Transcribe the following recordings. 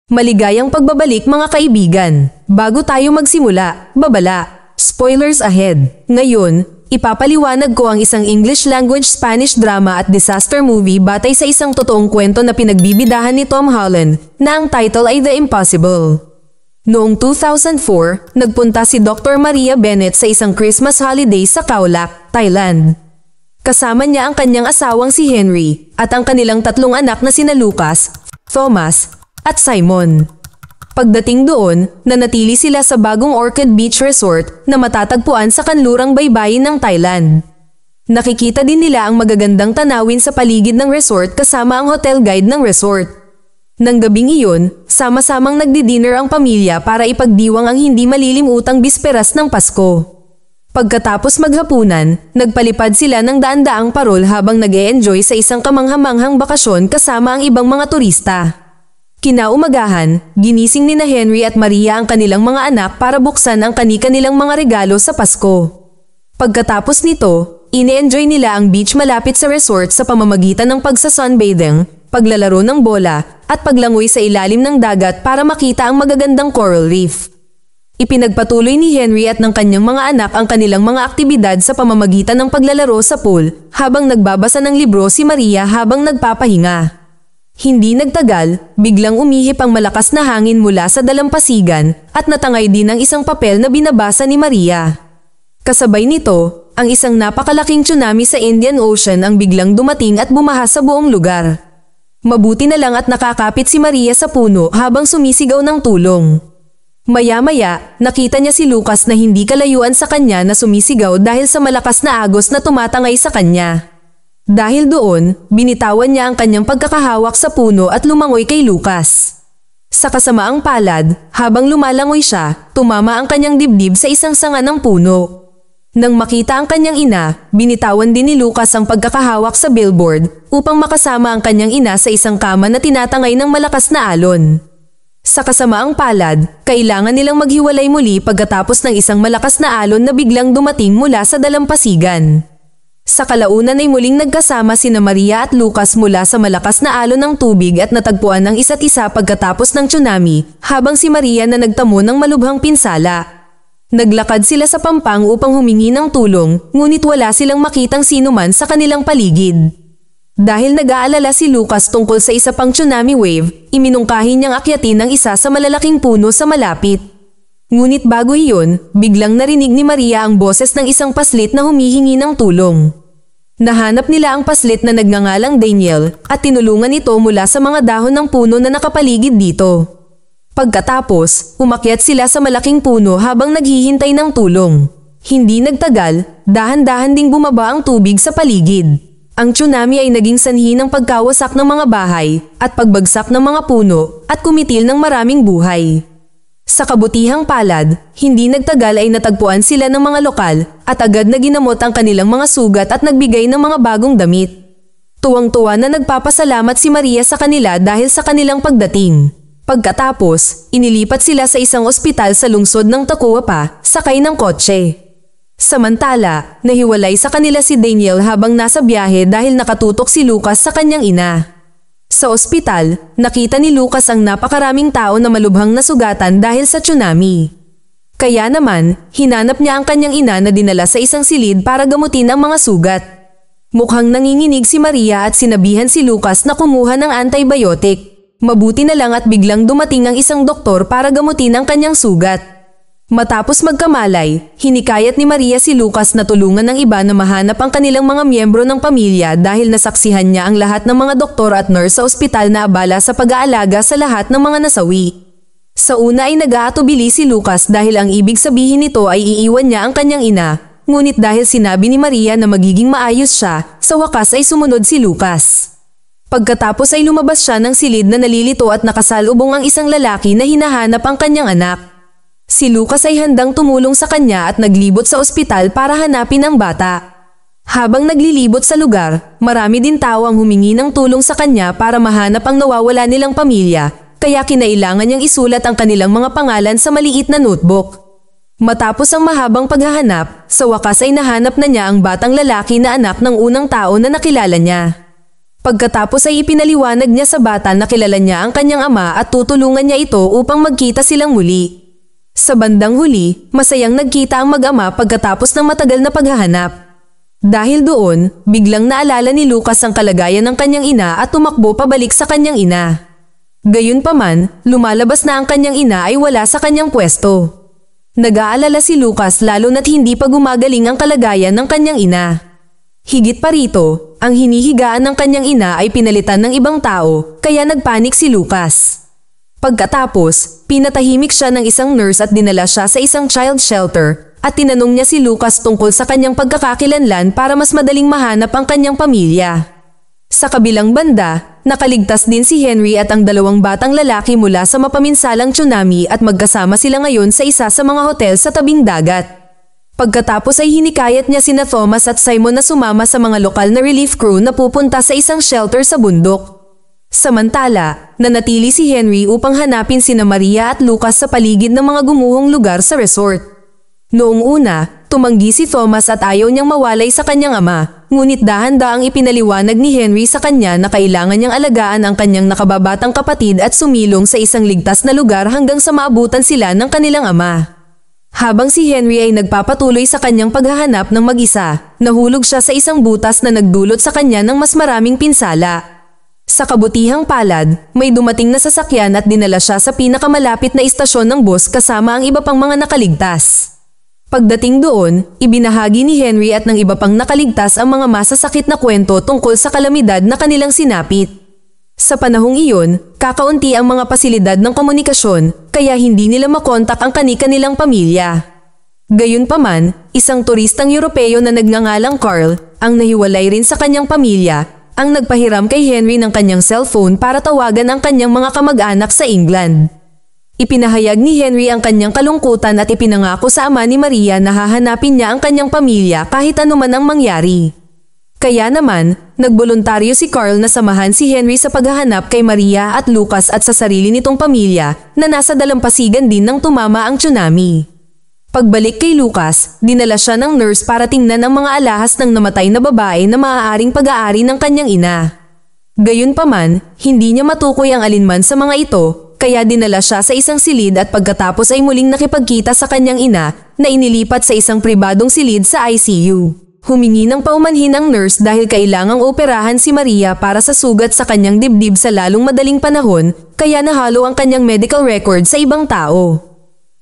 Maligayang pagbabalik mga kaibigan. Bago tayo magsimula, babala. Spoilers ahead. Ngayon, ipapaliwanag ko ang isang English language Spanish drama at disaster movie batay sa isang totoong kwento na pinagbibidahan ni Tom Holland na ang title ay The Impossible. Noong 2004, nagpunta si Dr. Maria Bennett sa isang Christmas holiday sa Khao Lak, Thailand. Kasama niya ang kanyang asawang si Henry at ang kanilang tatlong anak na sina Lucas, Thomas, at Simon. Pagdating doon, nanatili sila sa bagong Orchid Beach Resort na matatagpuan sa kanlurang baybayin ng Thailand. Nakikita din nila ang magagandang tanawin sa paligid ng resort kasama ang hotel guide ng resort. Nang gabing iyon, sama-samang nagdi-dinner ang pamilya para ipagdiwang ang hindi malilimutang bisperas ng Pasko. Pagkatapos maghapunan, nagpalipad sila ng daan-daang parol habang nag-e-enjoy sa isang kamanghamanghang bakasyon kasama ang ibang mga turista. Kinaumagahan, ginising nina Henry at Maria ang kanilang mga anak para buksan ang kani-kanilang mga regalo sa Pasko. Pagkatapos nito, ine-enjoy nila ang beach malapit sa resort sa pamamagitan ng pagsa-sunbathing, paglalaro ng bola, at paglangoy sa ilalim ng dagat para makita ang magagandang coral reef. Ipinagpatuloy ni Henry at ng kanyang mga anak ang kanilang mga aktibidad sa pamamagitan ng paglalaro sa pool habang nagbabasa ng libro si Maria habang nagpapahinga. Hindi nagtagal, biglang umihip ang malakas na hangin mula sa dalampasigan at natangay din ang isang papel na binabasa ni Maria. Kasabay nito, ang isang napakalaking tsunami sa Indian Ocean ang biglang dumating at bumaha sa buong lugar. Mabuti na lang at nakakapit si Maria sa puno habang sumisigaw ng tulong. Maya-maya, nakita niya si Lucas na hindi kalayuan sa kanya na sumisigaw dahil sa malakas na agos na tumatangay sa kanya. Dahil doon, binitawan niya ang kanyang pagkakahawak sa puno at lumangoy kay Lucas. Sa kasamaang palad, habang lumalangoy siya, tumama ang kanyang dibdib sa isang sanga ng puno. Nang makita ang kanyang ina, binitawan din ni Lucas ang pagkakahawak sa billboard upang makasama ang kanyang ina sa isang kama na tinatangay ng malakas na alon. Sa kasamaang palad, kailangan nilang maghiwalay muli pagkatapos ng isang malakas na alon na biglang dumating mula sa dalampasigan. Sa kalaunan ay muling nagkasama sina Maria at Lucas mula sa malakas na alon ng tubig at natagpuan ng isa't isa pagkatapos ng tsunami, habang si Maria na nagtamo ng malubhang pinsala. Naglakad sila sa pampang upang humingi ng tulong, ngunit wala silang makitang sinuman sa kanilang paligid. Dahil nag-aalala si Lucas tungkol sa isa pang tsunami wave, iminungkahi niyang akyatin ang isa sa malalaking puno sa malapit. Ngunit bago iyon, biglang narinig ni Maria ang boses ng isang paslit na humihingi ng tulong. Nahanap nila ang paslit na nagngangalang Daniel at tinulungan ito mula sa mga dahon ng puno na nakapaligid dito. Pagkatapos, umakyat sila sa malaking puno habang naghihintay ng tulong. Hindi nagtagal, dahan-dahan ding bumaba ang tubig sa paligid. Ang tsunami ay naging sanhi ng pagkawasak ng mga bahay at pagbagsak ng mga puno at kumitil ng maraming buhay. Sa kabutihang palad, hindi nagtagal ay natagpuan sila ng mga lokal at agad na ginamot ang kanilang mga sugat at nagbigay ng mga bagong damit. Tuwang-tuwa na nagpapasalamat si Maria sa kanila dahil sa kanilang pagdating. Pagkatapos, inilipat sila sa isang ospital sa lungsod ng Toccoa sakay ng kotse. Samantala, nahiwalay sa kanila si Daniel habang nasa biyahe dahil nakatutok si Lucas sa kanyang ina. Sa ospital, nakita ni Lucas ang napakaraming tao na malubhang nasugatan dahil sa tsunami. Kaya naman, hinanap niya ang kanyang ina na dinala sa isang silid para gamutin ang mga sugat. Mukhang nanginginig si Maria at sinabihan si Lucas na kumuha ng antibiotic. Mabuti na lang at biglang dumating ang isang doktor para gamutin ang kanyang sugat. Matapos magkamalay, hinikayat ni Maria si Lucas na tulungan ng iba na mahanap ang kanilang mga miyembro ng pamilya dahil nasaksihan niya ang lahat ng mga doktor at nurse sa ospital na abala sa pag-aalaga sa lahat ng mga nasawi. Sa una ay nag-aatubili si Lucas dahil ang ibig sabihin nito ay iiwan niya ang kanyang ina, ngunit dahil sinabi ni Maria na magiging maayos siya, sa wakas ay sumunod si Lucas. Pagkatapos ay lumabas siya ng silid na nalilito at nakasalubong ang isang lalaki na hinahanap ang kanyang anak. Si Lucas ay handang tumulong sa kanya at naglibot sa ospital para hanapin ang bata. Habang naglilibot sa lugar, marami din tao ang humingi ng tulong sa kanya para mahanap ang nawawala nilang pamilya, kaya kinailangan niyang isulat ang kanilang mga pangalan sa maliit na notebook. Matapos ang mahabang paghahanap, sa wakas ay nahanap na niya ang batang lalaki na anak ng unang tao na nakilala niya. Pagkatapos ay ipinaliwanag niya sa bata na kilala niya ang kanyang ama at tutulungan niya ito upang magkita silang muli. Sa bandang huli, masayang nagkita ang mag-ama pagkatapos ng matagal na paghahanap. Dahil doon, biglang naalala ni Lucas ang kalagayan ng kanyang ina at tumakbo pabalik sa kanyang ina. Gayunpaman, lumalabas na ang kanyang ina ay wala sa kanyang pwesto. Nag-aalala si Lucas lalo na't hindi pa gumagaling ang kalagayan ng kanyang ina. Higit pa rito, ang hinihigaan ng kanyang ina ay pinalitan ng ibang tao, kaya nagpanik si Lucas. Pagkatapos, pinatahimik siya ng isang nurse at dinala siya sa isang child shelter at tinanong niya si Lucas tungkol sa kanyang pagkakakilanlan para mas madaling mahanap ang kanyang pamilya. Sa kabilang banda, nakaligtas din si Henry at ang dalawang batang lalaki mula sa mapaminsalang tsunami at magkasama sila ngayon sa isa sa mga hotel sa tabing dagat. Pagkatapos ay hinikayat niya sina Thomas at Simon na sumama sa mga lokal na relief crew na pupunta sa isang shelter sa bundok. Samantala, nanatili si Henry upang hanapin sina Maria at Lucas sa paligid ng mga gumuhong lugar sa resort. Noong una, tumanggi si Thomas at ayaw niyang mawalay sa kanyang ama, ngunit dahan-daang ipinaliwanag ni Henry sa kanya na kailangan niyang alagaan ang kanyang nakababatang kapatid at sumilong sa isang ligtas na lugar hanggang sa maabutan sila ng kanilang ama. Habang si Henry ay nagpapatuloy sa kanyang paghahanap ng mag-isa, nahulog siya sa isang butas na nagdulot sa kanya ng mas maraming pinsala. Sa kabutihang palad, may dumating na sasakyan at dinala siya sa pinakamalapit na istasyon ng bus kasama ang iba pang mga nakaligtas. Pagdating doon, ibinahagi ni Henry at ng iba pang nakaligtas ang mga masasakit na kwento tungkol sa kalamidad na kanilang sinapit. Sa panahong iyon, kakaunti ang mga pasilidad ng komunikasyon, kaya hindi nila makontak ang kani-kanilang pamilya. Gayunpaman, isang turistang Europeo na nagngangalang Carl, ang nahiwalay rin sa kanyang pamilya, ang nagpahiram kay Henry ng kanyang cellphone para tawagan ang kanyang mga kamag-anak sa England. Ipinahayag ni Henry ang kanyang kalungkutan at ipinangako sa ama ni Maria na hahanapin niya ang kanyang pamilya kahit anuman ang mangyari. Kaya naman, nagboluntaryo si Carl na samahan si Henry sa paghahanap kay Maria at Lucas at sa sarili nitong pamilya na nasa dalampasigan din ng tumama ang tsunami. Pagbalik kay Lucas, dinala siya ng nurse para tingnan ang mga alahas ng namatay na babae na maaaring pag-aari ng kanyang ina. Gayunpaman, hindi niya matukoy ang alinman sa mga ito, kaya dinala siya sa isang silid at pagkatapos ay muling nakipagkita sa kanyang ina na inilipat sa isang pribadong silid sa ICU. Humingi ng paumanhin ang nurse dahil kailangang operahan si Maria para sa sugat sa kanyang dibdib sa lalong madaling panahon, kaya nahalo ang kanyang medical record sa ibang tao.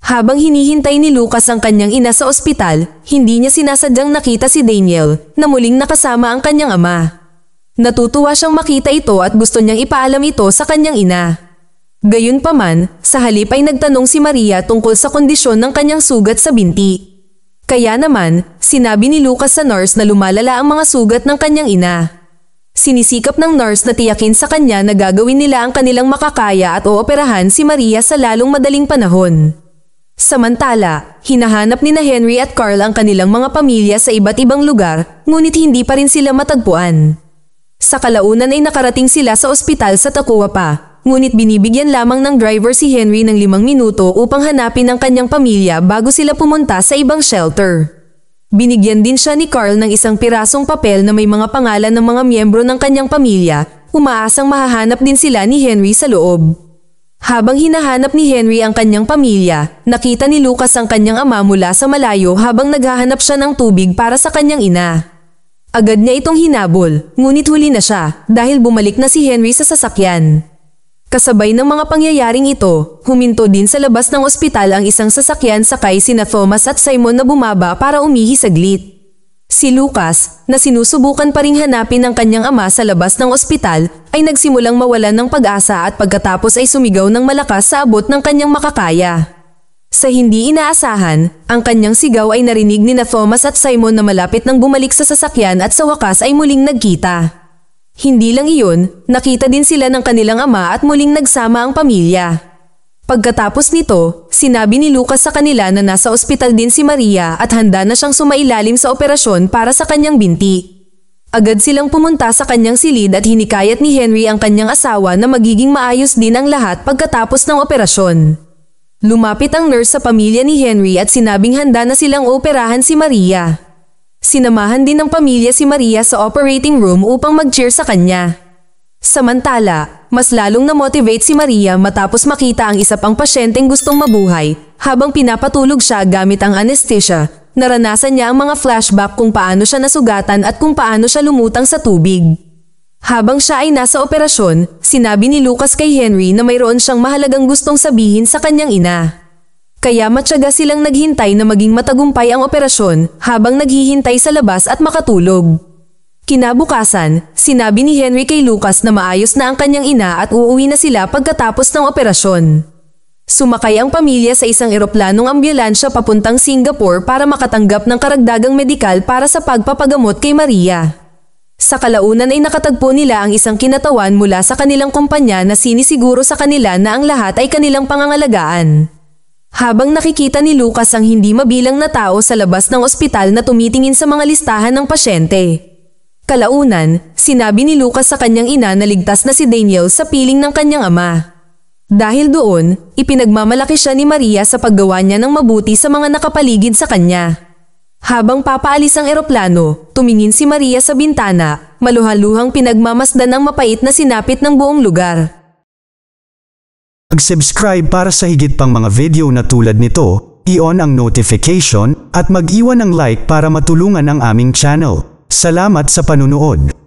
Habang hinihintay ni Lucas ang kanyang ina sa ospital, hindi niya sinasadyang nakita si Daniel, na muling nakasama ang kanyang ama. Natutuwa siyang makita ito at gusto niyang ipaalam ito sa kanyang ina. Gayunpaman, sa halip ay nagtanong si Maria tungkol sa kondisyon ng kanyang sugat sa binti. Kaya naman, sinabi ni Lucas sa nurse na lumalala ang mga sugat ng kanyang ina. Sinisikap ng nurse na tiyakin sa kanya na gagawin nila ang kanilang makakaya at ooperahan si Maria sa lalong madaling panahon. Samantala, hinahanap ni na Henry at Carl ang kanilang mga pamilya sa iba't ibang lugar, ngunit hindi pa rin sila matagpuan. Sa kalaunan ay nakarating sila sa ospital sa Toccoa pa. Ngunit binibigyan lamang ng driver si Henry ng 5 minuto upang hanapin ang kanyang pamilya bago sila pumunta sa ibang shelter. Binigyan din siya ni Carl ng isang pirasong papel na may mga pangalan ng mga miyembro ng kanyang pamilya, umaasang mahahanap din sila ni Henry sa loob. Habang hinahanap ni Henry ang kanyang pamilya, nakita ni Lucas ang kanyang ama mula sa malayo habang naghahanap siya ng tubig para sa kanyang ina. Agad niya itong hinabol, ngunit huli na siya dahil bumalik na si Henry sa sasakyan. Kasabay ng mga pangyayaring ito, huminto din sa labas ng ospital ang isang sasakyan sakay sina Thomas at Simon na bumaba para umihi saglit. Si Lucas, na sinusubukan pa ring hanapin ang kanyang ama sa labas ng ospital, ay nagsimulang mawalan ng pag-asa at pagkatapos ay sumigaw ng malakas sa abot ng kanyang makakaya. Sa hindi inaasahan, ang kanyang sigaw ay narinig ni na Thomas at Simon na malapit nang bumalik sa sasakyan at sa wakas ay muling nagkita. Hindi lang iyon, nakita din sila ng kanilang ama at muling nagsama ang pamilya. Pagkatapos nito, sinabi ni Lucas sa kanila na nasa ospital din si Maria at handa na siyang sumailalim sa operasyon para sa kanyang binti. Agad silang pumunta sa kanyang silid at hinikayat ni Henry ang kanyang asawa na magiging maayos din ang lahat pagkatapos ng operasyon. Lumapit ang nurse sa pamilya ni Henry at sinabing handa na silang operahan si Maria. Sinamahan din ng pamilya si Maria sa operating room upang mag-cheer sa kanya. Samantala, mas lalong na-motivate si Maria matapos makita ang isa pang pasyenteng gustong mabuhay. Habang pinapatulog siya gamit ang anesthesia, naranasan niya ang mga flashback kung paano siya nasugatan at kung paano siya lumutang sa tubig. Habang siya ay nasa operasyon, sinabi ni Lucas kay Henry na mayroon siyang mahalagang gustong sabihin sa kanyang ina. Kaya matyaga silang naghintay na maging matagumpay ang operasyon habang naghihintay sa labas at makatulog. Kinabukasan, sinabi ni Henry kay Lucas na maayos na ang kanyang ina at uuwi na sila pagkatapos ng operasyon. Sumakay ang pamilya sa isang eroplanong ambulansya papuntang Singapore para makatanggap ng karagdagang medikal para sa pagpapagamot kay Maria. Sa kalaunan ay nakatagpo nila ang isang kinatawan mula sa kanilang kumpanya na sinisiguro sa kanila na ang lahat ay kanilang pangangalagaan. Habang nakikita ni Lucas ang hindi mabilang na tao sa labas ng ospital na tumitingin sa mga listahan ng pasyente. Kalaunan, sinabi ni Lucas sa kanyang ina na ligtas na si Daniel sa piling ng kanyang ama. Dahil doon, ipinagmamalaki siya ni Maria sa paggawa niya ng mabuti sa mga nakapaligid sa kanya. Habang papaalis ang eroplano, tumingin si Maria sa bintana, maluhaluhang pinagmamasdan ang mapait na sinapit ng buong lugar. Mag-subscribe para sa higit pang mga video na tulad nito, i-on ang notification at mag-iwan ng like para matulungan ang aming channel. Salamat sa panunood.